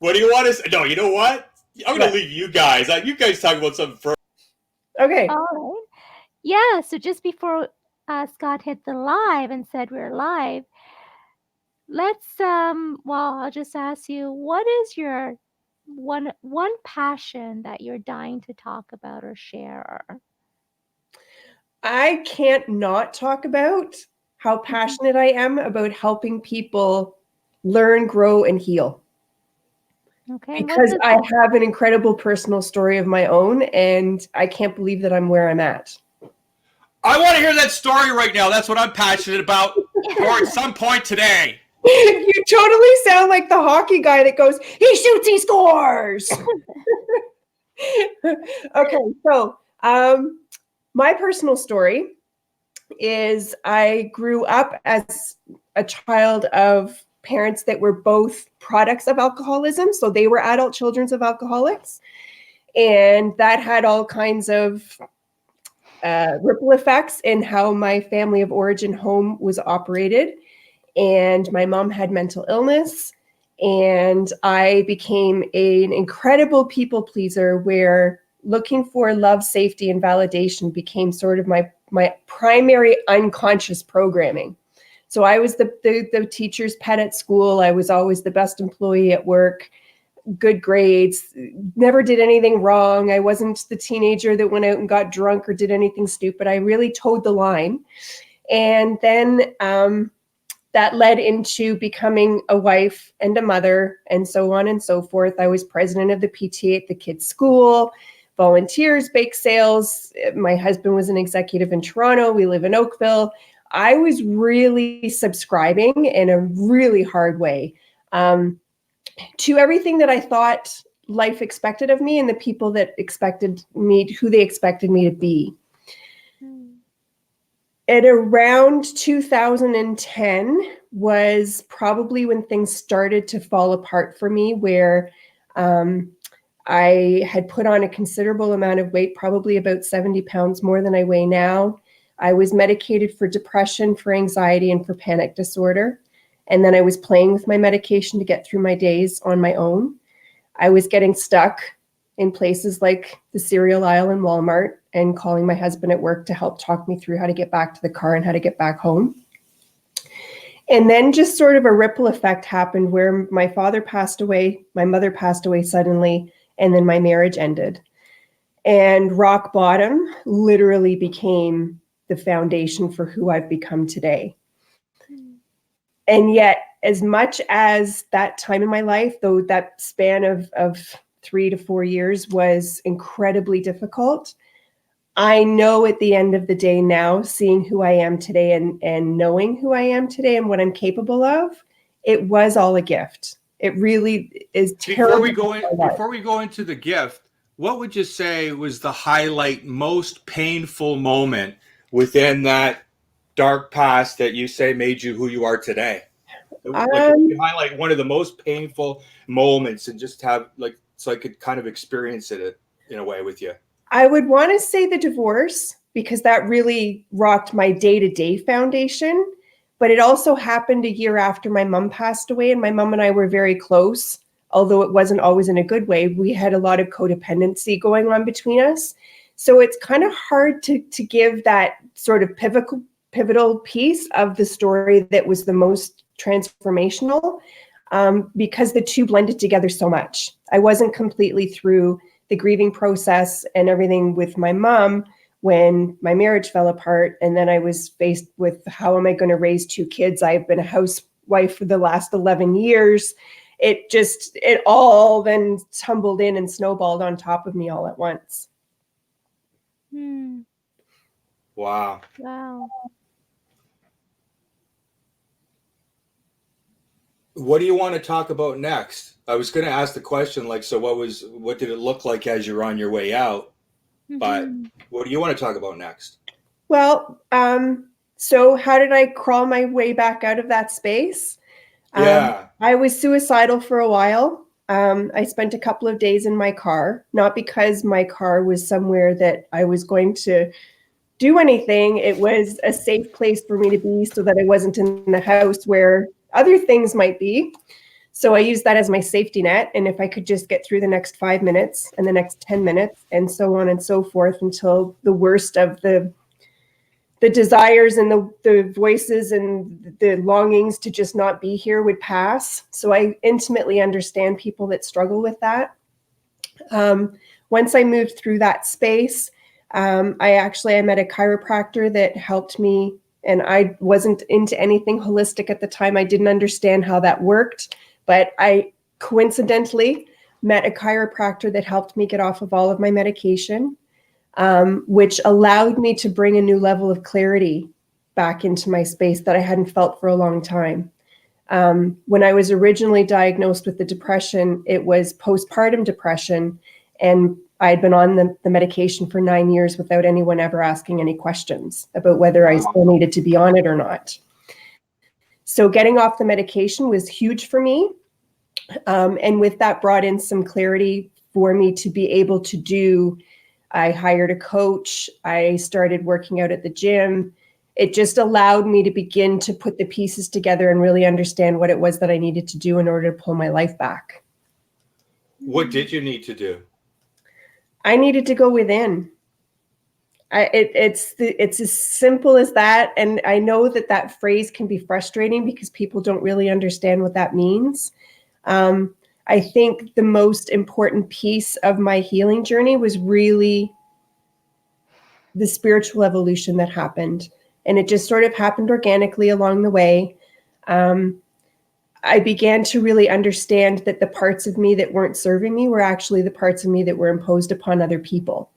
What do you want to say? No, you know what? I'm going What? to leave you guys. You guys talk about something first. Okay. All right. Yeah, so just before Scott hit the live and said we're live, let's well, I'll just ask you, what is your one passion that you're dying to talk about or share? I can't not talk about how passionate I am about helping people learn, grow, and heal. Okay. And what Because does I have an incredible personal story of my own, and I can't believe that I'm where I'm at. I want to hear that story right now. That's what I'm passionate about. Or at some point today. You totally sound like the hockey guy that goes, he shoots, he scores. Okay, so my personal story is I grew up as a child of parents that were both products of alcoholism. So they were adult children of alcoholics. And that had all kinds of ripple effects in how my family of origin home was operated. And my mom had mental illness. And I became an incredible people pleaser where looking for love, safety, and validation became sort of my primary unconscious programming. So I was the teacher's pet at school. I was always the best employee at work, good grades, never did anything wrong. I wasn't the teenager that went out and got drunk or did anything stupid. I really towed the line. And then that led into becoming a wife and a mother and so on and so forth. I was president of the PTA at the kids' school, volunteers, bake sales. My husband was an executive in Toronto. We live in Oakville. I was really subscribing in a really hard way to everything that I thought life expected of me and the people that expected me, who they expected me to be. At around 2010 was probably when things started to fall apart for me, where I had put on a considerable amount of weight, probably about 70 pounds more than I weigh now. I was medicated for depression, for anxiety, and for panic disorder. And then I was playing with my medication to get through my days on my own. I was getting stuck in places like the cereal aisle in Walmart and calling my husband at work to help talk me through how to get back to the car and how to get back home. And then just sort of a ripple effect happened where my father passed away, my mother passed away suddenly, and then my marriage ended. And rock bottom literally became the foundation for who I've become today. And yet, as much as that time in my life, though that span of 3 to 4 years was incredibly difficult, I know at the end of the day now, seeing who I am today and knowing who I am today and what I'm capable of, it was all a gift. It really is terrible. Before we go into the gift, what would you say was the highlight, most painful moment within that dark past that you say made you who you are today? You highlight one of the most painful moments and just have so I could kind of experience it in a way with you. I would want to say the divorce, because that really rocked my day-to-day foundation. But it also happened a year after my mom passed away, and my mom and I were very close, although it wasn't always in a good way. We had a lot of codependency going on between us. So it's kind of hard to give that sort of pivotal piece of the story that was the most transformational, because the two blended together so much. I wasn't completely through the grieving process and everything with my mom when my marriage fell apart. And then I was faced with, how am I going to raise 2 kids? I've been a housewife for the last 11 years. It all then tumbled in and snowballed on top of me all at once. Wow. What do you want to talk about next? I was going to ask the question, so what did it look like as you're on your way out? But what do you want to talk about next? Well, so how did I crawl my way back out of that space? Yeah. I was suicidal for a while. I spent a couple of days in my car, not because my car was somewhere that I was going to do anything. It was a safe place for me to be so that I wasn't in the house where other things might be. So I use that as my safety net. And if I could just get through the next 5 minutes and the next 10 minutes and so on and so forth until the worst of the desires and the voices and the longings to just not be here would pass. So I intimately understand people that struggle with that. Once I moved through that space, I met a chiropractor that helped me, and I wasn't into anything holistic at the time. I didn't understand how that worked, but I coincidentally met a chiropractor that helped me get off of all of my medication, which allowed me to bring a new level of clarity back into my space that I hadn't felt for a long time. When I was originally diagnosed with the depression, it was postpartum depression, and I'd been on the medication for 9 years without anyone ever asking any questions about whether I still needed to be on it or not. So getting off the medication was huge for me. And with that brought in some clarity for me to be able to do. I hired a coach. I started working out at the gym. It just allowed me to begin to put the pieces together and really understand what it was that I needed to do in order to pull my life back. What did you need to do? I needed to go within. It's as simple as that. And I know that phrase can be frustrating because people don't really understand what that means. I think the most important piece of my healing journey was really the spiritual evolution that happened. And it just sort of happened organically along the way. I began to really understand that the parts of me that weren't serving me were actually the parts of me that were imposed upon other people.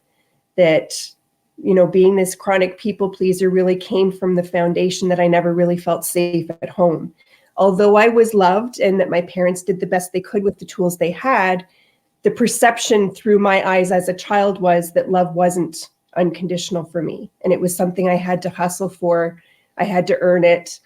That, being this chronic people pleaser really came from the foundation that I never really felt safe at home. Although I was loved and that my parents did the best they could with the tools they had, the perception through my eyes as a child was that love wasn't unconditional for me. And it was something I had to hustle for. I had to earn it.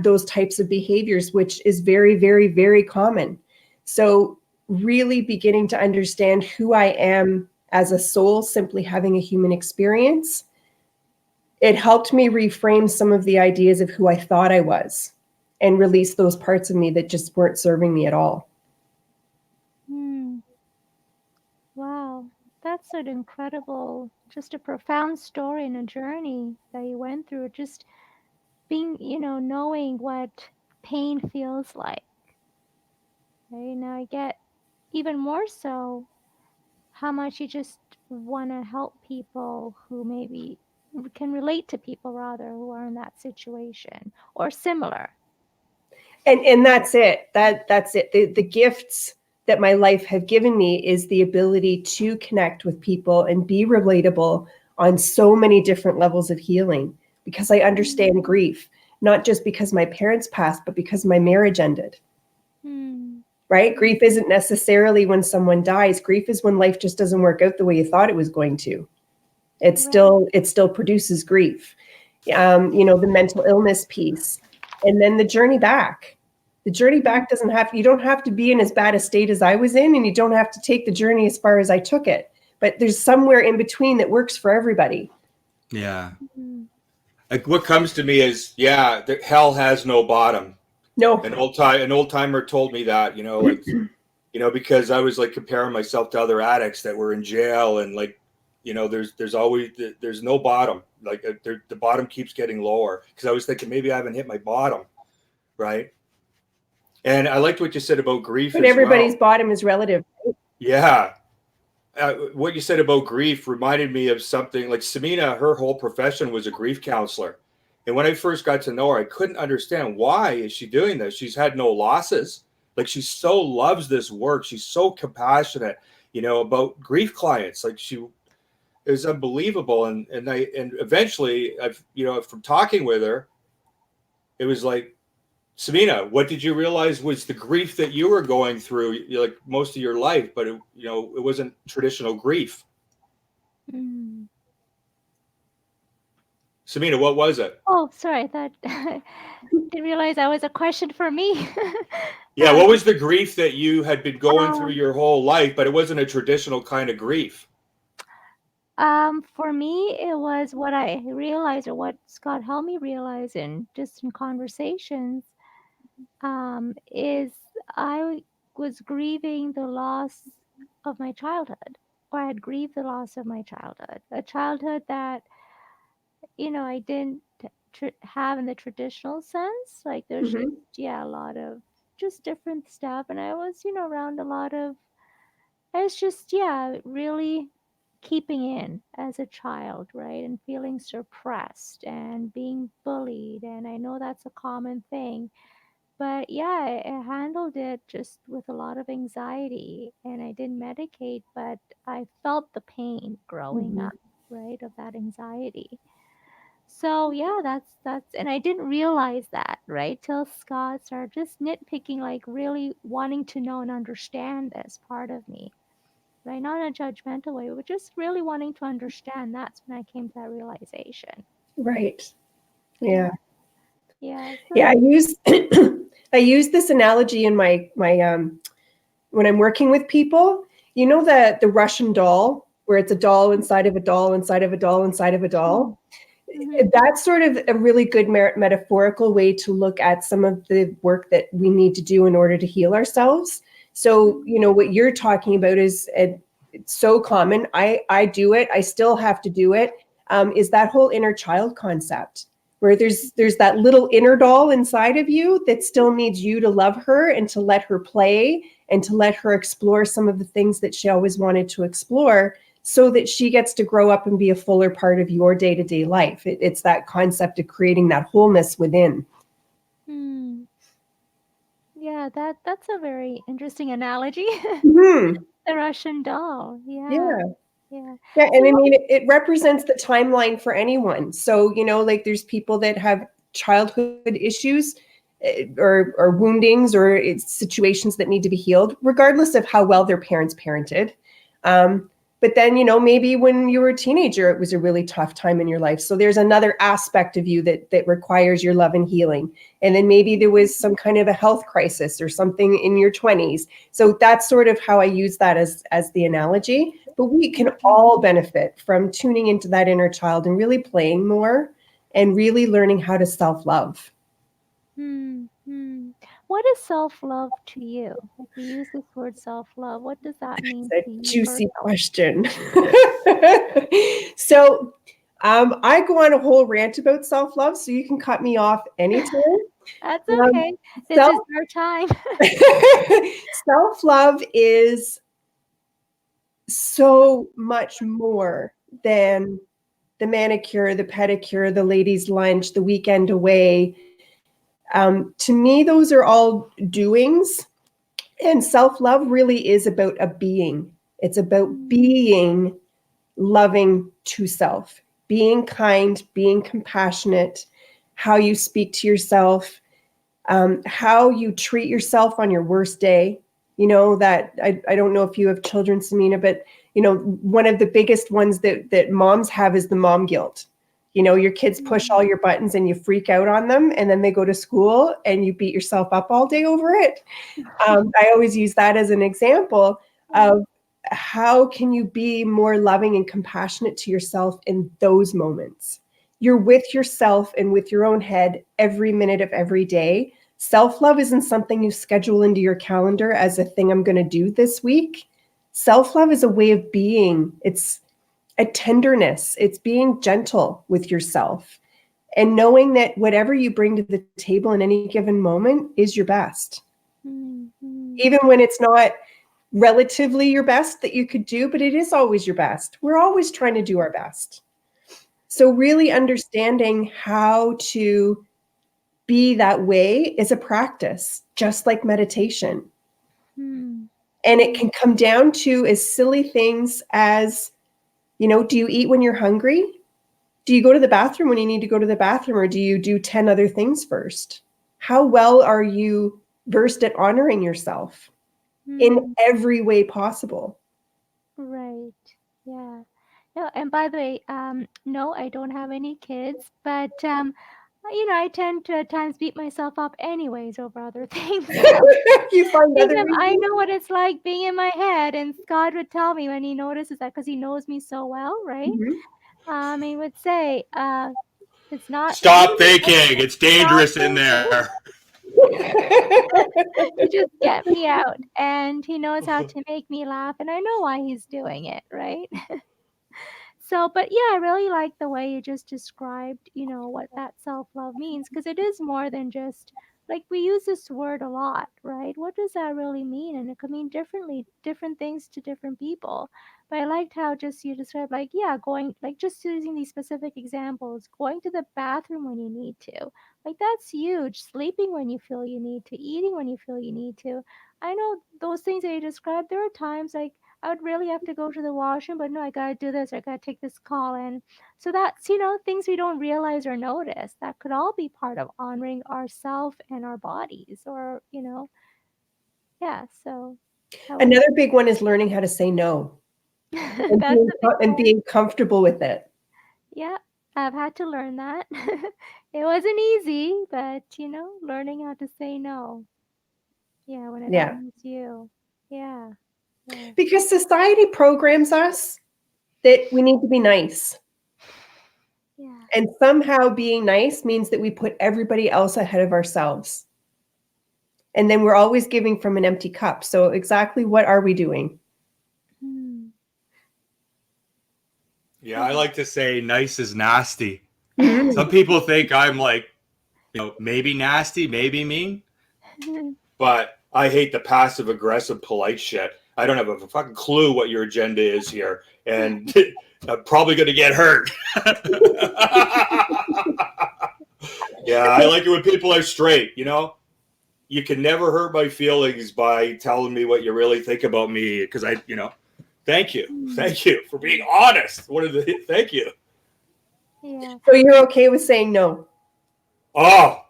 Those types of behaviors, which is very, very, very common. So really beginning to understand who I am as a soul, simply having a human experience, it helped me reframe some of the ideas of who I thought I was and release those parts of me that just weren't serving me at all. Wow, that's an incredible, just a profound story and a journey that you went through. Just being, knowing what pain feels like. Right now, I get even more so how much you just want to help people who maybe can relate to people rather who are in that situation or similar. And that's it. That's it. The gifts that my life have given me is the ability to connect with people and be relatable on so many different levels of healing, because I understand grief, not just because my parents passed, but because my marriage ended. Right? Grief isn't necessarily when someone dies. Grief is when life just doesn't work out the way you thought it was going to. It still produces grief. The mental illness piece, and then the journey back. The journey back you don't have to be in as bad a state as I was in, and you don't have to take the journey as far as I took it. But there's somewhere in between that works for everybody. Yeah. Like what comes to me is, hell has no bottom. No. An old timer told me that, because I was like comparing myself to other addicts that were in jail, and like, there's always there's no bottom. Like the bottom keeps getting lower, because I was thinking maybe I haven't hit my bottom, right? And I liked what you said about grief. But everybody's bottom is relative. Yeah. What you said about grief reminded me of something like Samina. Her whole profession was a grief counselor. And when I first got to know her, I couldn't understand, why is she doing this? She's had no losses. Like, she so loves this work. She's so compassionate, about grief clients. Like, it was unbelievable. And eventually from talking with her, it was like, Samina, what did you realize was the grief that you were going through, like most of your life, but it wasn't traditional grief. Samina, what was it? Oh, sorry, I thought didn't realize that was a question for me. Yeah, what was the grief that you had been going through your whole life, but it wasn't a traditional kind of grief? For me, it was what I realized, or what Scott helped me realize in conversations, is I was grieving the loss of my childhood, or I had grieved the loss of my childhood, a childhood that, I didn't have in the traditional sense. Like there's just, Mhm. yeah, a lot of just different stuff. And I was, around a lot of, I was just, yeah, really keeping in as a child, right? And feeling suppressed and being bullied. And I know that's a common thing. But yeah, I handled it just with a lot of anxiety, and I didn't medicate, but I felt the pain growing Mhm. up, right, of that anxiety. So yeah, that's and I didn't realize that, right, till Scott started just nitpicking, like really wanting to know and understand this part of me, right? Not in a judgmental way, but just really wanting to understand. That's when I came to that realization. Right. Yeah, Yeah. yeah. Yeah, So I use I use this analogy in my when I'm working with people. You know the Russian doll where it's a doll inside of a doll inside of a doll inside of a doll. mm-hmm, That's sort of a really good metaphorical way to look at some of the work that we need to do in order to heal ourselves. So, what you're talking about is it's so common. I do it. I still have to do it. Is that whole inner child concept where there's that little inner doll inside of you that still needs you to love her and to let her play and to let her explore some of the things that she always wanted to explore, so that she gets to grow up and be a fuller part of your day-to-day life. It's that concept of creating that wholeness within. hmm. Yeah, that's a very interesting analogy. Mhm. The Russian doll. Yeah, Yeah. yeah. Yeah, So and I what? mean, it represents the timeline for anyone. So, like there's people that have childhood issues, or woundings, or it's situations that need to be healed, regardless of how well their parents parented. Um, but then, maybe when you were a teenager, it was a really tough time in your life. So there's another aspect of you that requires your love and healing. And then maybe there was some kind of a health crisis or something in your 20s. So that's sort of how I use that as the analogy. But we can all benefit from tuning into that inner child and really playing more and really learning how to self-love. Hmm, hmm. What is self-love to you? Like we use this word self-love. What does that mean It's to a you juicy personally? question. So I go on a whole rant about self-love, so you can cut me off anytime. That's Um, okay. This self is your time. self-love is so much more than the manicure, the pedicure, the ladies' lunch, the weekend away. To me, those are all doings. And self love really is about a being. It's about Hmm, being loving to self, being kind, being compassionate, how you speak to yourself, how you treat yourself on your worst day. That I don't know if you have children, Samina, but one of the biggest ones that moms have is the mom guilt. Your kids push hmm, all your buttons and you freak out on them, and then they go to school and you beat yourself up all day over it. I always use that as an example hmm, of how can you be more loving and compassionate to yourself in those moments. You're with yourself and with your own head every minute of every day. Self-love isn't something you schedule into your calendar as a thing I'm going to do this week. Self-love is a way of being. It's a tenderness. It's being gentle with yourself and knowing that whatever you bring to the table in any given moment is your best, hmm, hmm. even when it's not relatively your best that you could do, but it is always your best. We're always trying to do our best. So, really understanding how to be that way is a practice, just like meditation. Hmm, And it hmm. can come down to as silly things as, do you eat when you're hungry? Do you go to the bathroom when you need to go to the bathroom, or do you do 10 other things first? How well are you versed at honoring yourself in Hmm. every way possible? Right. Yeah. No, and by the way, no, I don't have any kids, but I tend to at times beat myself up anyways over other things. You find other Because I reasons? know what it's like being in my head, and Scott would tell me when he notices that because he knows me so well, right? Mhm. He would say, it's not Stop you, thinking. It's stop dangerous in thinking. there. to just get me out. And he knows how to make me laugh, and I know why he's doing it, right? So, but yeah, I really like the way you just described, what that self-love means, because it is more than just like we use this word a lot, right? What does that really mean? And it could mean different things to different people. But I liked how just you described, like, yeah, going, like, just using these specific examples, going to the bathroom when you need to. Like, that's huge. Sleeping when you feel you need to, eating when you feel you need to. I know those things that you described, there are times like I would really have to go to the washroom, but no, I gotta do this, or I gotta take this call in. So that's, things we don't realize or notice. That could all be part of honoring ourself and our bodies, or, yeah, so that was, Another big one is learning how to say no and that's a big and one. being comfortable with it. Yeah, I've had to learn that. It wasn't easy, but, learning how to say no. Yeah, when it Yeah. honors you. Yeah. Yeah. Because society programs us that we need to be nice. Yeah. And somehow being nice means that we put everybody else ahead of ourselves. And then we're always giving from an empty cup. So exactly what are we doing? Hmm. Yeah, I like to say nice is nasty. Mhm. Some people think I'm like, maybe nasty, maybe mean, but I hate the passive aggressive polite shit. I don't have a fucking clue what your agenda is here, and I'm probably going to get hurt. Yeah, I like it when people are straight, You can never hurt my feelings by telling me what you really think about me, because thank you for being honest. Thank you. Yeah. So you're okay with saying no? Oh,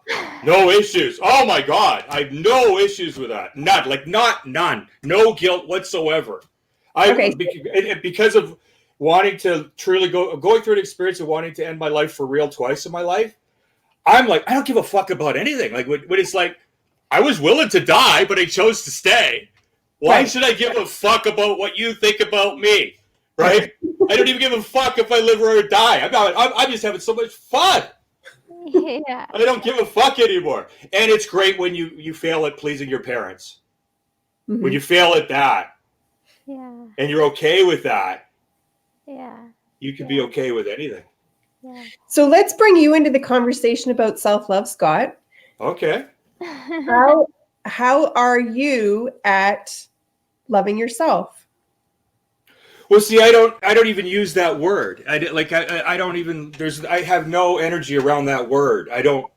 no issues. Oh my God. I have no issues with that. None. No guilt whatsoever. Okay. Because of wanting to truly going through an experience of wanting to end my life for real twice in my life, I'm like, I don't give a fuck about anything. Like when it's like, I was willing to die, but I chose to stay. Why Right. should I give a fuck about what you think about me? Right? I don't even give a fuck if I live or die. I'm just having so much fun. Yeah. I don't give a fuck anymore. And it's great when you fail at pleasing your parents. Mhm. When you fail at that Yeah. and you're okay with that, Yeah. you can be okay with anything. Yeah. So let's bring you into the conversation about self-love, Scott. Okay. How are you at loving yourself? Well, see, I don't even use that word. I don't even. I have no energy around that word. I don't.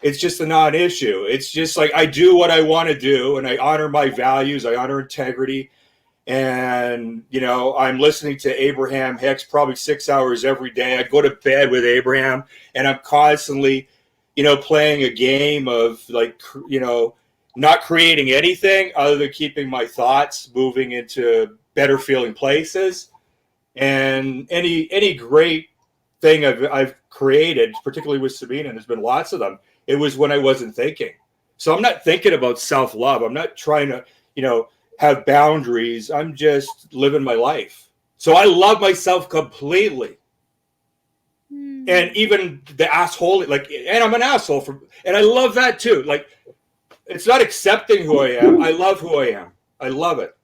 It's just a non-issue. It's just like I do what I want to do, and I honor my values. I honor integrity, and I'm listening to Abraham Hicks probably 6 hours every day. I go to bed with Abraham, and I'm constantly, playing a game of not creating anything other than keeping my thoughts moving into better feeling places. And any great thing I've created, particularly with Sabina, and there's been lots of them, it was when I wasn't thinking. So I'm not thinking about self-love. I'm not trying to, have boundaries. I'm just living my life. So I love myself completely. And even the asshole, and I'm an asshole and I love that too. Like, it's not accepting who I am. I love who I am. I love it.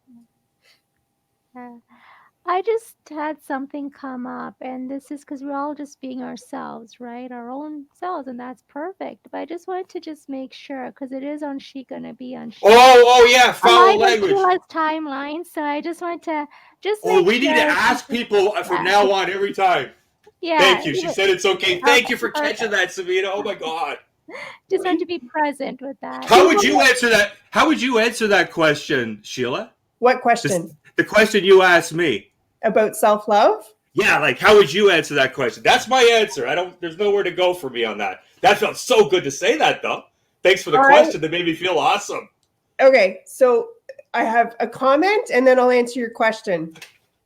I just had something come up, and this is because we're all just being ourselves, right? Our own selves, and that's perfect. But I just wanted to just make sure, because it is gonna be on Oh yeah, foul language. Sheila's timeline, so I just want to just Oh, make we need to sure ask people from now on every time. Yeah. Thank you. She said it's okay. Thank you for perfect. catching that, Sabina. Oh my God. Just want to be present with that. How would you answer that? How would you answer that question, Sheila? What question? The question you asked me. About self-love? Yeah, like how would you answer that question? That's my answer. There's nowhere to go for me on that. That felt so good to say that though. Thanks for the question. That made me feel awesome. Okay, so I have a comment and then I'll answer your question.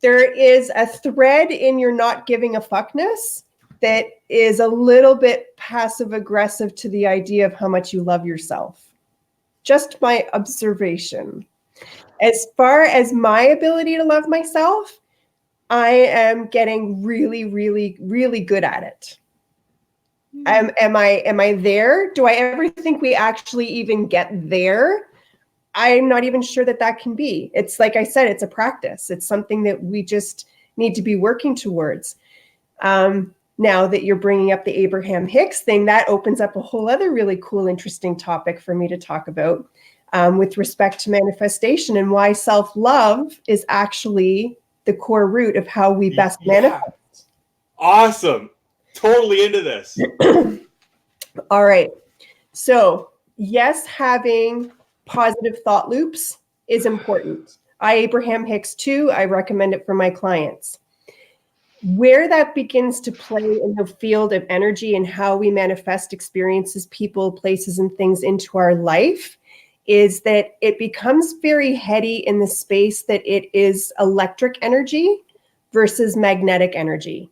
There is a thread in your not giving a fuckness that is a little bit passive aggressive to the idea of how much you love yourself. Just my observation. As far as my ability to love myself, I am getting really, really, really good at it. Am I there? Do I ever think we actually even get there? I'm not even sure that can be. It's like I said, it's a practice. It's something that we just need to be working towards. Now that you're bringing up the Abraham Hicks thing, that opens up a whole other really cool, interesting topic for me to talk about with respect to manifestation and why self-love is actually the core root of how we best manifest. Awesome. Totally into this. All right. So, yes, having positive thought loops is important. Abraham Hicks too. I recommend it for my clients. Where that begins to play in the field of energy and how we manifest experiences, people, places, and things into our life is that it becomes very heady in the space that it is electric energy versus magnetic energy.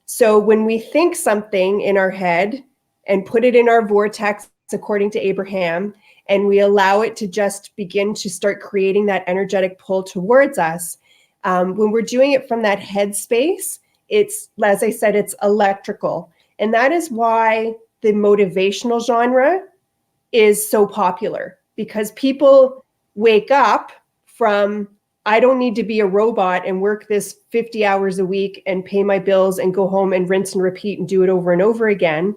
So when we think something in our head and put it in our vortex, according to Abraham, and we allow it to just begin to start creating that energetic pull towards us, when we're doing it from that head space, it's, as I said, it's electrical. And that is why the motivational genre is so popular, because people wake up from, I don't need to be a robot and work this 50 hours a week and pay my bills and go home and rinse and repeat and do it over and over again.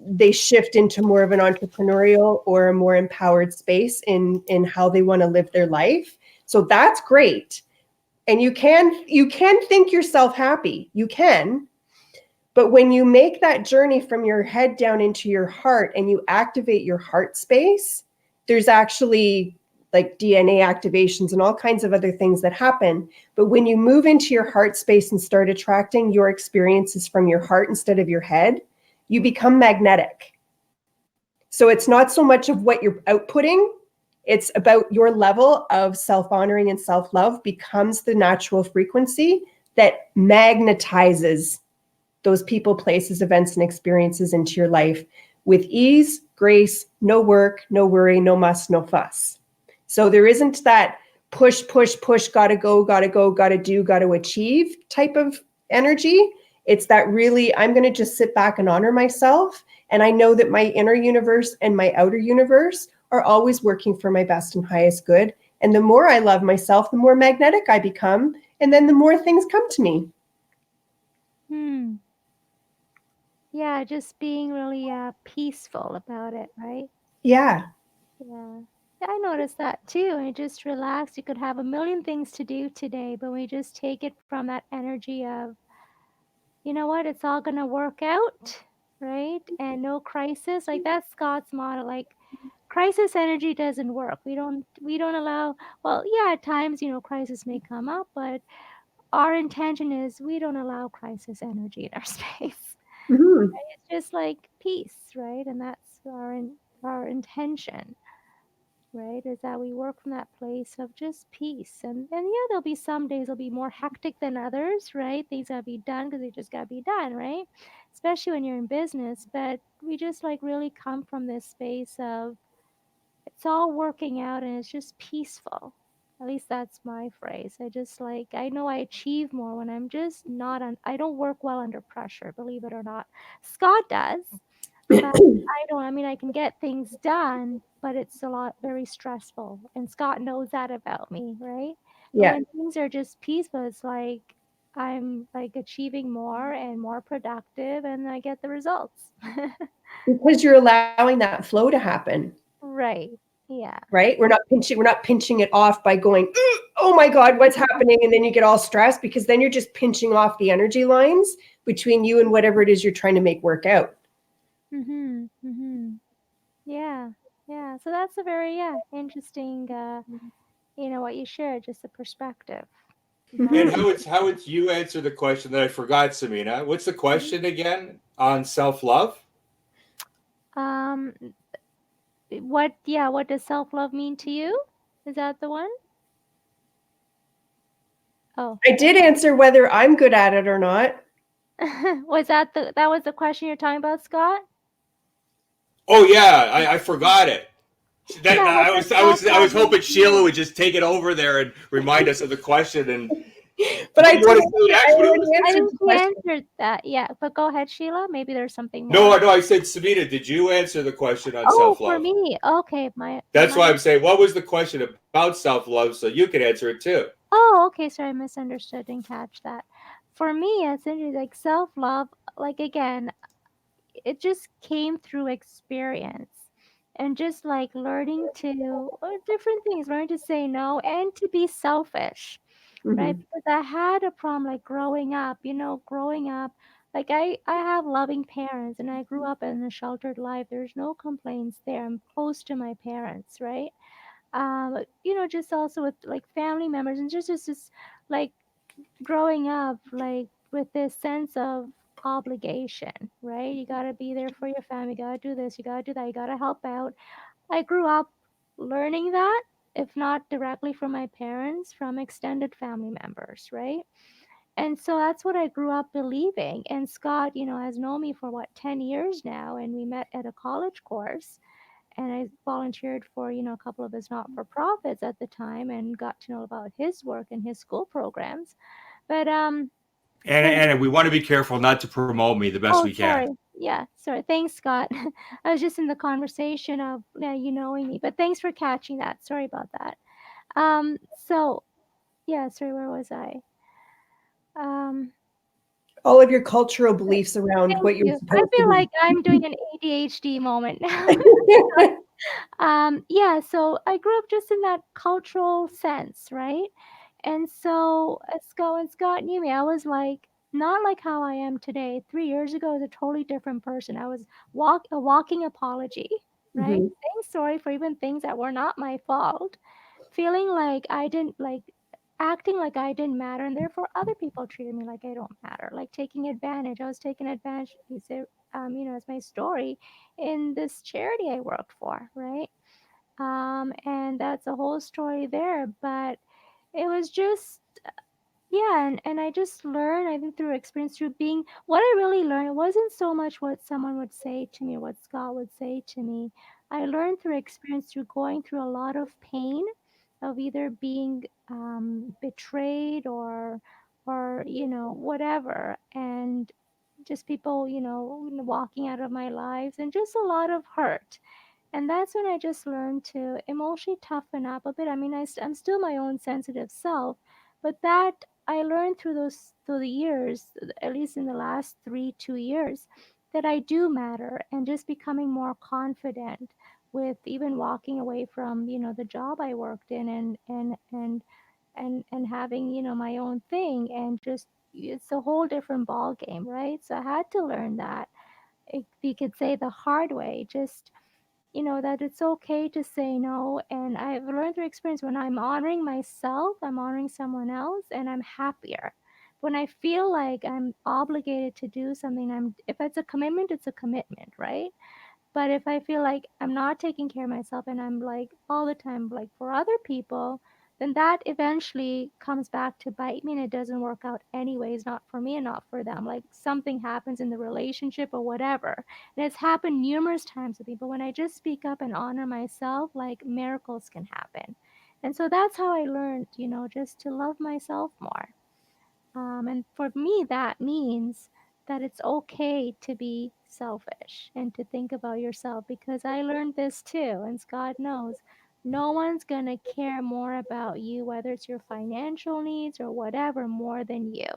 They shift into more of an entrepreneurial or a more empowered space in how they want to live their life. So that's great. And you can think yourself happy. You can. But when you make that journey from your head down into your heart and you activate your heart space, there's actually like DNA activations and all kinds of other things that happen. But when you move into your heart space and start attracting your experiences from your heart instead of your head, you become magnetic. So it's not so much of what you're outputting, it's about your level of self-honoring and self-love becomes the natural frequency that magnetizes those people, places, events, and experiences into your life with ease, grace, no work, no worry, no muss, no fuss. So there isn't that push, gotta go, gotta do, gotta achieve type of energy. It's that really, I'm going to just sit back and honor myself. And I know that my inner universe and my outer universe are always working for my best and highest good. And the more I love myself, the more magnetic I become. And then the more things come to me. Yeah, just being really peaceful about it, right? Yeah. Yeah. I noticed that too. I just relaxed. You could have a million things to do today, but we just take it from that energy of, you know what, it's all going to work out, right? And no crisis. Like that's Scott's motto. Like crisis energy doesn't work. We don't allow, well, yeah, at times, crisis may come up, but our intention is we don't allow crisis energy in our space. Mm-hmm. It's just like peace, right? And that's our intention, right? Is that we work from that place of just peace. And yeah, there'll be some days will be more hectic than others, right? Things gotta be done because they just gotta be done, right? Especially when you're in business. But we just like really come from this space of it's all working out and it's just peaceful. At least that's my phrase. I just like, I know I achieve more when I'm just not I don't work well under pressure, believe it or not. Scott does. But I don't, I mean, I can get things done, but it's a lot very stressful. And Scott knows that about me, right? But Yeah. when things are just peaceful, it's like I'm like achieving more and more productive and I get the results. Because you're allowing that flow to happen. Right. Yeah. Right? We're not pinching it off by going, oh my God, what's happening? And then you get all stressed because then you're just pinching off the energy lines between you and whatever it is you're trying to make work out. Yeah. Yeah. So that's a very interesting what you shared, just the perspective. And how would you answer the question that I forgot, Samina? What's the question again on self-love? What does self-love mean to you? Is that the one? Oh. I did answer whether I'm good at it or not. Was that was the question you're talking about, Scott? Oh yeah, I forgot it. I was hoping Sheila would just take it over there and remind us of the question. And But What I do you want to did. say I next? What do you already want to say? I answered think the you question. answered that. Yeah, but go ahead, Sheila. Maybe there's something No, more. no, I said, Savita, did you answer the question on Oh, for self-love? me. Okay, my That's my. why I'm saying, what was the question about self-love so you can answer it too? Oh, okay. Sorry, I misunderstood. Didn't catch that. For me, essentially, like self-love. Like again, it just came through experience and just like learning to different things, learning to say no and to be selfish, right? Mhm. Because I had a problem like growing up, like I have loving parents and I grew up in a sheltered life. There's no complaints there. I'm close to my parents, right? Just also with like family members and just this like growing up like with this sense of obligation, right? You got to be there for your family, you got to do this, you got to do that, you got to help out. I grew up learning that, if not directly from my parents, from extended family members, right? And so that's what I grew up believing. And Scott, has known me for what, 10 years now, and we met at a college course and I volunteered for, a couple of his not-for-profits at the time and got to know about his work and his school programs. But when And we want to be careful not to promote me the best oh, we can. sorry. Yeah, sorry. Thanks, Scott. I was just in the conversation of you knowing me, but thanks for catching that. Sorry about that. So yeah, sorry, where was I? All of your cultural beliefs around Thank what you're you. I supposed feel to like I'm doing an ADHD moment now. be. Yeah, so I grew up just in that cultural sense, right? And so when Scott knew me, I was like, not like how I am today. 3 years ago, I was a totally different person. I was a walking apology, right? Mhm. Saying sorry for even things that were not my fault, feeling like I didn't like acting like I didn't matter, and therefore other people treated me like I don't matter, like taking advantage. I was taking advantage, as my story in this charity I worked for, right? And that's a whole story there, but it was just yeah, and I just learned, I think through experience, through being what I really learned, it wasn't so much what someone would say to me, what Scott would say to me. I learned through experience, through going through a lot of pain of either being betrayed or whatever, and just people walking out of my lives and just a lot of hurt. And that's when I just learned to emotionally toughen up a bit. I mean, I'm still my own sensitive self, but that I learned through the years, at least in the last 2 years, that I do matter, and just becoming more confident with even walking away from the job I worked in and having my own thing, and just it's a whole different ball game, right? So I had to learn that, if we could say, the hard way, just that it's okay to say no. And I've learned through experience, when I'm honoring myself, I'm honoring someone else, and I'm happier. When I feel like I'm obligated to do something, if it's a commitment, it's a commitment, right? But if I feel like I'm not taking care of myself and I'm like all the time like for other people, then that eventually comes back to bite me and it doesn't work out anyways, not for me and not for them. Like something happens in the relationship or whatever. And it's happened numerous times with me. But when I just speak up and honor myself, like miracles can happen. And so that's how I learned, just to love myself more. And for me, that means that it's okay to be selfish and to think about yourself, because I learned this too. And God knows no one's going to care more about you, whether it's your financial needs or whatever, more than you.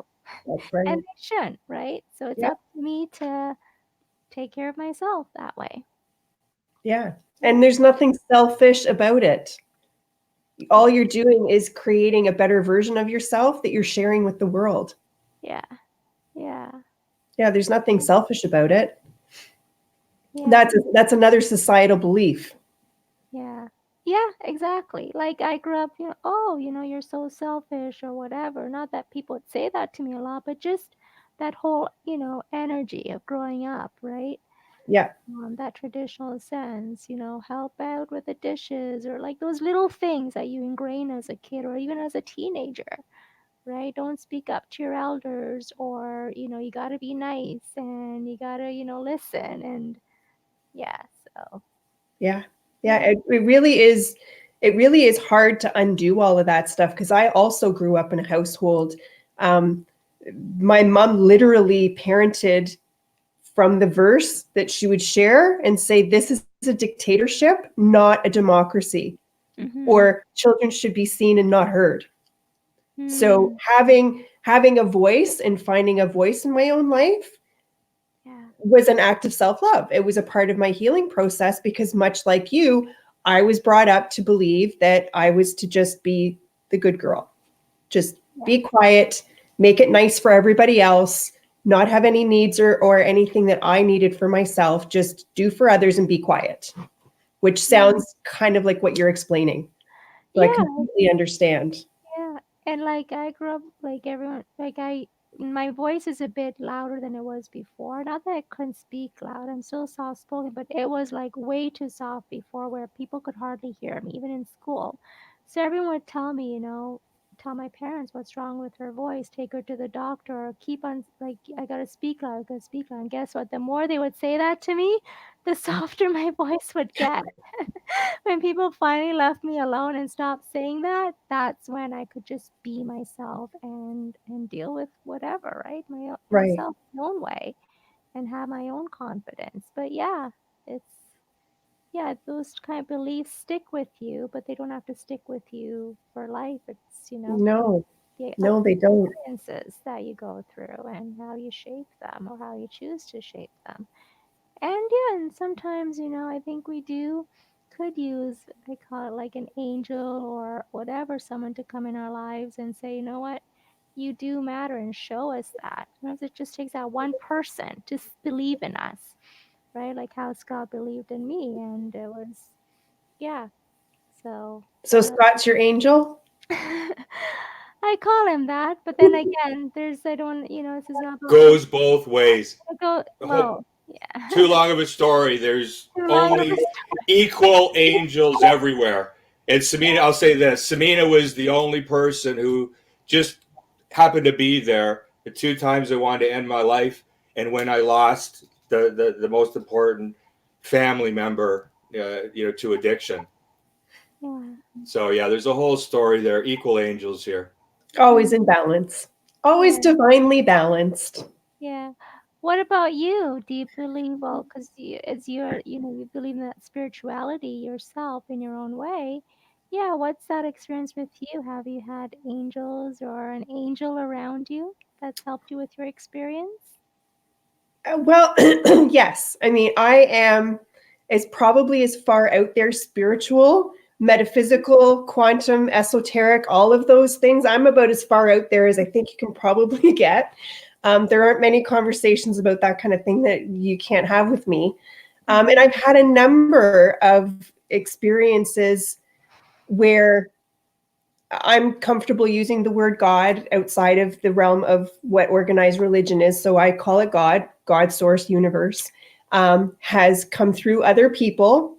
That's And right. they shouldn't, right? So it's Yeah. up to me to take care of myself that way. Yeah. And there's nothing selfish about it. All you're doing is creating a better version of yourself that you're sharing with the world. Yeah. Yeah. Yeah, there's nothing selfish about it. Yeah. That's another societal belief. Yeah. Yeah, exactly. Like I grew up, oh, you're so selfish or whatever. Not that people would say that to me a lot, but just that whole, energy of growing up, right? Yeah. That traditional sense, help out with the dishes, or like those little things that you ingrain as a kid or even as a teenager, right? Don't speak up to your elders, or, you got to be nice and you got to, listen. And yeah, so Yeah. Yeah. yeah. It really is. it really is hard to undo all of that stuff, because I also grew up in a household. My mom literally parented from the verse that she would share and say, this is a dictatorship, not a democracy, or children should be seen and not heard. So having a voice and finding a voice in my own life was an act of self-love. It was a part of my healing process, because much like you, I was brought up to believe that I was to just be the good girl, just be quiet, make it nice for everybody else, not have any needs or anything that I needed for myself, just do for others and be quiet, which sounds kind of like what you're explaining. So I completely understand. Yeah. And like I grew up like everyone, like my voice is a bit louder than it was before. Not that I couldn't speak loud, I'm still soft spoken, but it was like way too soft before, where people could hardly hear me, even in school. So everyone would tell me, tell my parents what's wrong with her voice, take her to the doctor, or keep on, like, I gotta speak loud, I gotta speak loud. And guess what? The more they would say that to me, the softer my voice would get. When people finally left me alone and stopped saying that, that's when I could just be myself and deal with whatever, right? Myself, my own way, and have my own confidence. But those kind of beliefs stick with you, but they don't have to stick with you for life. It's No, they don't. experiences that you go through and how you shape them, or how you choose to shape them. And sometimes, I think we could use, I call it like an angel or whatever, someone to come in our lives and say, you know what, you do matter, and show us that. Sometimes it just takes that one person to believe in us, right? Like how Scott believed in me, and it was, so. So Scott's your angel? I call him that, but then again, I don't, this is not goes both ways. Well, Too long of a story. There's only equal angels everywhere. And Samina, I'll say this: Samina was the only person who just happened to be there the 2 times I wanted to end my life, and when I lost the most important family member, to addiction. Yeah. So there's a whole story there. Equal angels here. Always in balance. Always divinely balanced. Yeah. What about you? Do you believe, well, because you believe in that spirituality yourself in your own way. Yeah, what's that experience with you? Have you had angels or an angel around you that's helped you with your experience? Well, yes. I mean, I am probably as far out there spiritual, metaphysical, quantum, esoteric, all of those things. I'm about as far out there as I think you can probably get. There aren't many conversations about that kind of thing that you can't have with me. And I've had a number of experiences where I'm comfortable using the word God outside of the realm of what organized religion is. So I call it God, source, universe, has come through other people,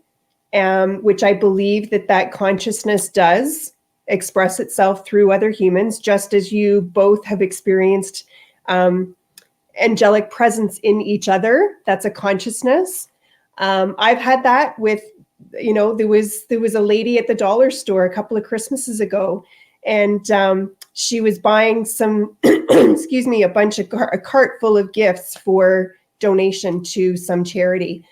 which I believe that consciousness does express itself through other humans, just as you both have experienced angelic presence in each other. That's a consciousness. I've had that with, there was a lady at the dollar store a couple of Christmases ago, and she was buying some, a cart full of gifts for donation to some charity.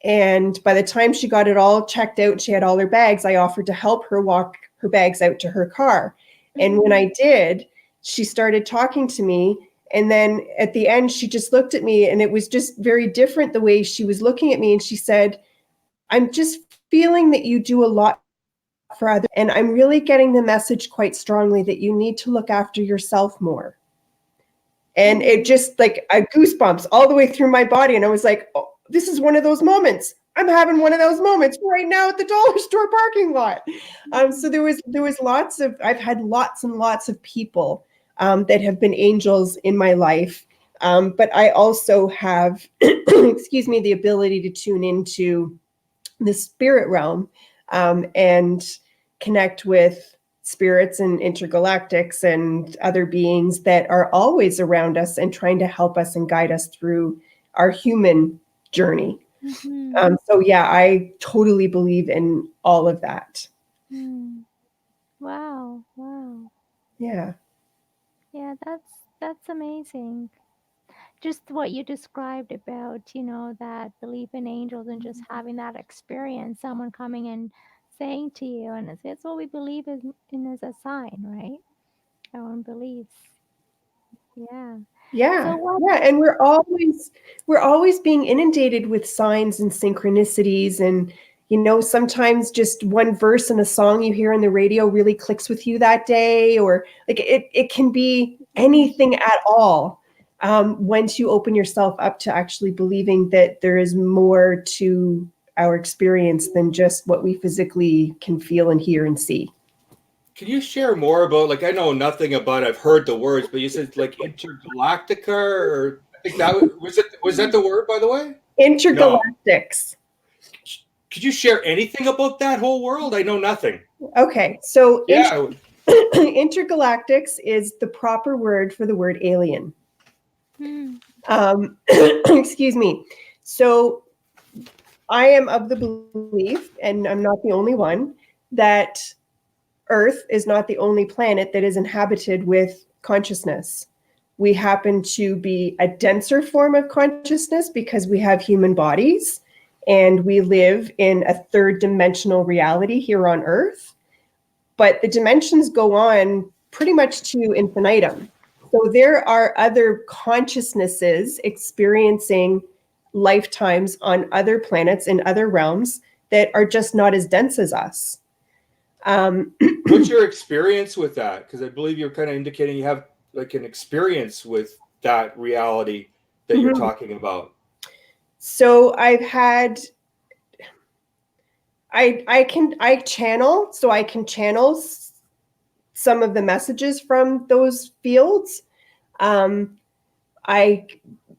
And by the time she got it all checked out, she had all her bags, I offered to help her walk her bags out to her car. And when I did, she started talking to me. And then at the end, she just looked at me, and it was just very different the way she was looking at me. And she said, I'm just feeling that you do a lot for others. And I'm really getting the message quite strongly that you need to look after yourself more. And it just like goosebumps all the way through my body. And I was like, oh, this is one of those moments. I'm having one of those moments right now at the dollar store parking lot. So there was I've had lots and lots of people that have been angels in my life. But I also have, the ability to tune into the spirit realm and connect with spirits and intergalactics and other beings that are always around us and trying to help us and guide us through our human journey. So I totally believe in all of that. Mm. Wow. Wow. Yeah. Yeah, that's amazing. Just what you described about, that belief in angels and just having that experience, someone coming and saying to you, and it's what we believe in as a sign, right? Our own beliefs. Yeah. So Yeah. what? Yeah. And we're always being inundated with signs and synchronicities. And, sometimes just one verse in a song you hear on the radio really clicks with you that day, or like it can be anything at all. Once you open yourself up to actually believing that there is more to our experience than just what we physically can feel and hear and see. Can you share more about, like, I know nothing about, I've heard the words, but you said like intergalactica, or I think that was that the word, by the way? No. Intergalactics. Could you share anything about that whole world? I know nothing. Okay, so Yeah. intergalactics is the proper word for the word alien. Hmm. Excuse me. So I am of the belief, and I'm not the only one, that Earth is not the only planet that is inhabited with consciousness. We happen to be a denser form of consciousness because we have human bodies and we live in a third dimensional reality here on Earth. But the dimensions go on pretty much to infinitum. So there are other consciousnesses experiencing lifetimes on other planets in other realms that are just not as dense as us. What's your experience with that? Because I believe you're kind of indicating you have like an experience with that reality that you're talking about. So I've had I channel, so I can channel some of the messages from those fields. I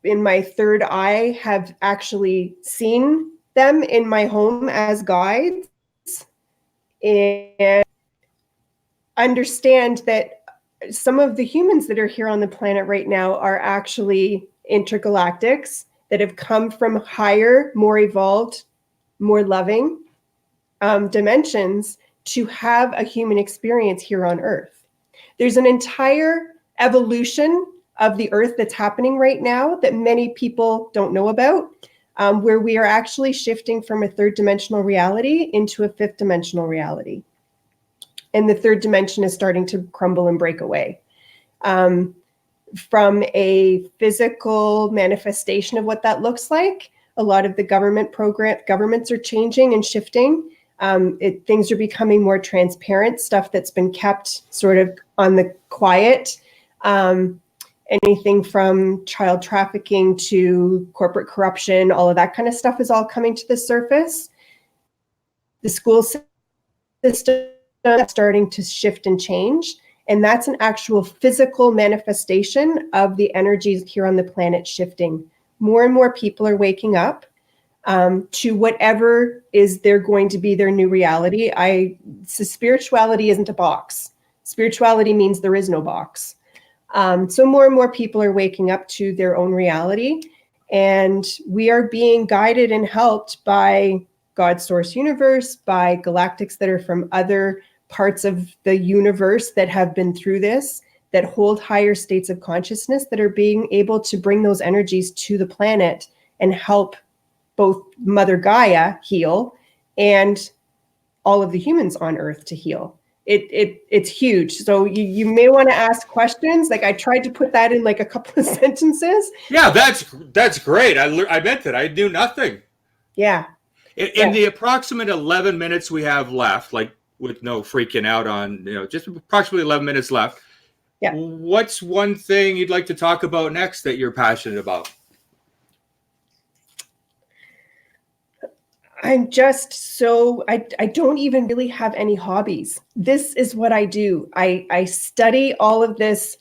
in my third eye have actually seen them in my home as guides and understand that some of the humans that are here on the planet right now are actually intergalactics that have come from higher, more evolved, more loving dimensions to have a human experience here on Earth. There's an entire evolution of the Earth that's happening right now that many people don't know about, where we are actually shifting from a third dimensional reality into a fifth dimensional reality. And the third dimension is starting to crumble and break away. From a physical manifestation of what that looks like, a lot of the governments are changing and shifting. Things are becoming more transparent, stuff that's been kept sort of on the quiet. Anything from child trafficking to corporate corruption, all of that kind of stuff is all coming to the surface. The school system is starting to shift and change. And that's an actual physical manifestation of the energies here on the planet shifting. More and more people are waking up to whatever is they're going to be their new reality. So spirituality isn't a box. Spirituality means there is no box. So more and more people are waking up to their own reality. And we are being guided and helped by God's source universe, by galactics that are from other parts of the universe that have been through this, that hold higher states of consciousness, that are being able to bring those energies to the planet and help both Mother Gaia heal and all of the humans on Earth to heal. It's huge. So you may want to ask questions. Like I tried to put that in like a couple of sentences. Yeah, that's great. I meant it. I knew nothing. Yeah. In the approximate 11 minutes we have left, like with no freaking out on, just approximately 11 minutes left. Yeah. What's one thing you'd like to talk about next that you're passionate about? I'm just so, I don't even really have any hobbies. This is what I do. I study all of this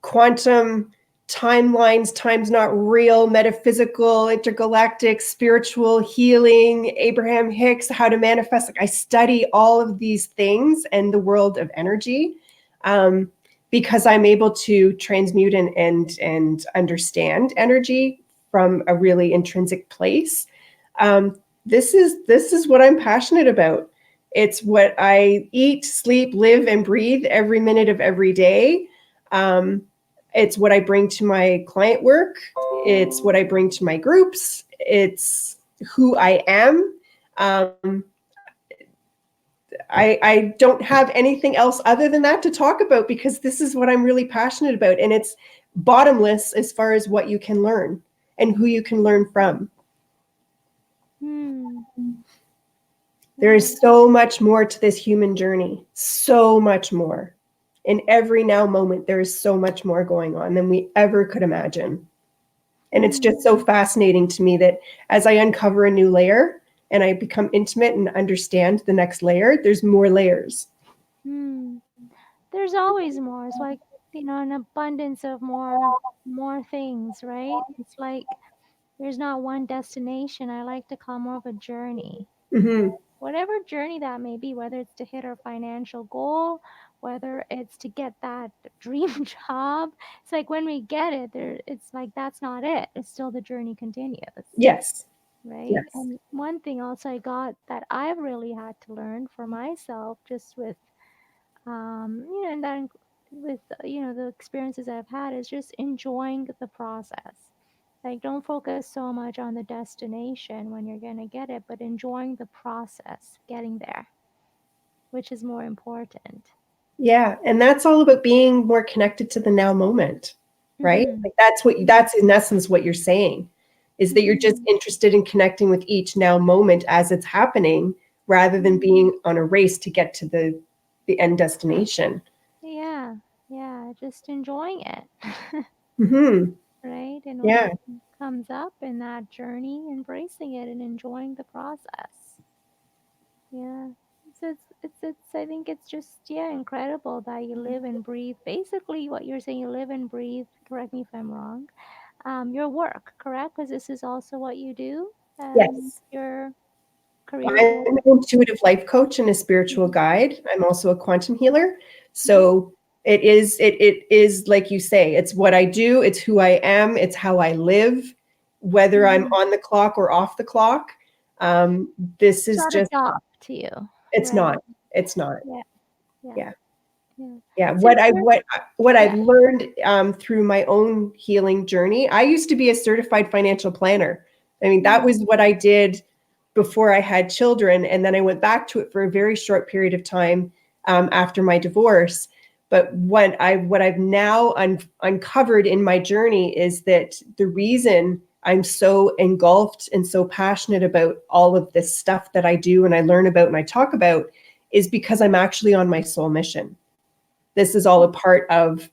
quantum timelines, time's not real, metaphysical, intergalactic, spiritual, healing, Abraham Hicks, how to manifest. Like I study all of these things and the world of energy because I'm able to transmute and understand energy from a really intrinsic place. This is what I'm passionate about. It's what I eat, sleep, live, and breathe every minute of every day. It's what I bring to my client work. It's what I bring to my groups. It's who I am. I don't have anything else other than that to talk about, because this is what I'm really passionate about. And it's bottomless as far as what you can learn and who you can learn from. There is so much more to this human journey, so much more. In every now moment, there is so much more going on than we ever could imagine. And it's just so fascinating to me that as I uncover a new layer and I become intimate and understand the next layer, there's more layers. There's always more. It's like, an abundance of more things, right? It's like there's not one destination. I like to call more of a journey. Mm-hmm. Whatever journey that may be, whether it's to hit our financial goal, whether it's to get that dream job. It's like when we get it, it's like that's not it. It's still the journey continues. Yes. Right. Yes. And one thing also I got that I've really had to learn for myself, just with and then with the experiences I've had, is just enjoying the process. Like, don't focus so much on the destination when you're gonna get it, but enjoying the process getting there, which is more important. Yeah. And that's all about being more connected to the now moment, right? Mhm. Like that's in essence what you're saying, is that you're just interested in connecting with each now moment as it's happening, rather than being on a race to get to the end destination. Yeah. Just enjoying it. Mm-hmm. Right? And Yeah. what comes up in that journey, embracing it and enjoying the process. Yeah. It's I think it's just incredible that you live and breathe. Basically what you're saying, you live and breathe, correct me if I'm wrong. Your work, correct? Because this is also what you do. Yes. Your career I'm goal. an intuitive life coach and a spiritual guide. I'm also a quantum healer. So it is like you say, it's what I do, it's who I am, it's how I live, whether I'm on the clock or off the clock. This It's is not a just, job to you. it's Right. not. It's not. Yeah. Yeah. Yeah. Yeah. So What I've learned through my own healing journey. I used to be a certified financial planner. I mean, that was what I did before I had children, and then I went back to it for a very short period of time after my divorce. But what I've now uncovered in my journey is that the reason I'm so engulfed and so passionate about all of this stuff that I do and I learn about and I talk about is because I'm actually on my soul mission. This is all a part of,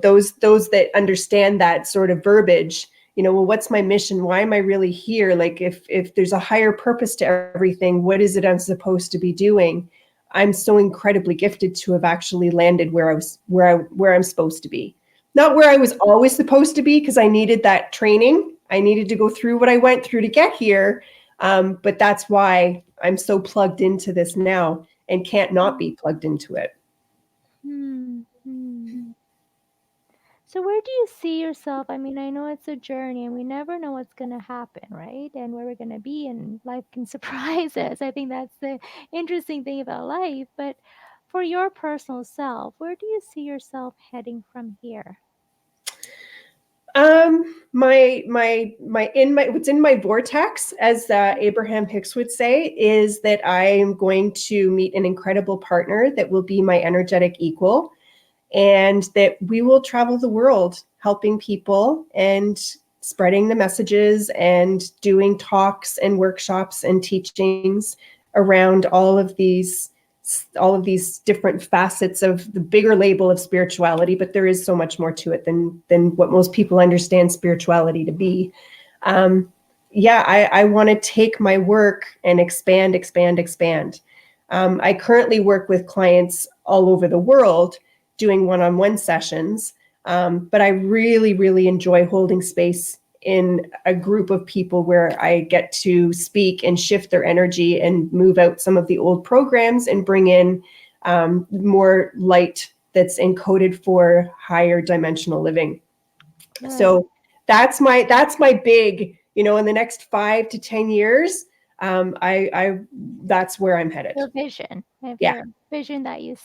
those that understand that sort of verbiage. Well, what's my mission? Why am I really here? Like, if there's a higher purpose to everything, what is it I'm supposed to be doing? I'm so incredibly gifted to have actually landed where I'm supposed to be. Not where I was always supposed to be, because I needed that training. I needed to go through what I went through to get here. But that's why I'm so plugged into this now and can't not be plugged into it. So where do you see yourself? I mean, I know it's a journey and we never know what's going to happen, right? And where we're going to be, and life can surprise us. I think that's the interesting thing about life. But for your personal self, where do you see yourself heading from here? What's in my vortex, as Abraham Hicks would say, is that I am going to meet an incredible partner that will be my energetic equal, and that we will travel the world helping people and spreading the messages and doing talks and workshops and teachings around all of these different facets of the bigger label of spirituality. But there is so much more to it than what most people understand spirituality to be. I want to take my work and expand. I currently work with clients all over the world doing one-on-one sessions. But I really, really enjoy holding space in a group of people where I get to speak and shift their energy and move out some of the old programs and bring in more light that's encoded for higher dimensional living. Right. So that's my big, in the next 5 to 10 years, I that's where I'm headed. Your vision, of Yeah. your vision that you see.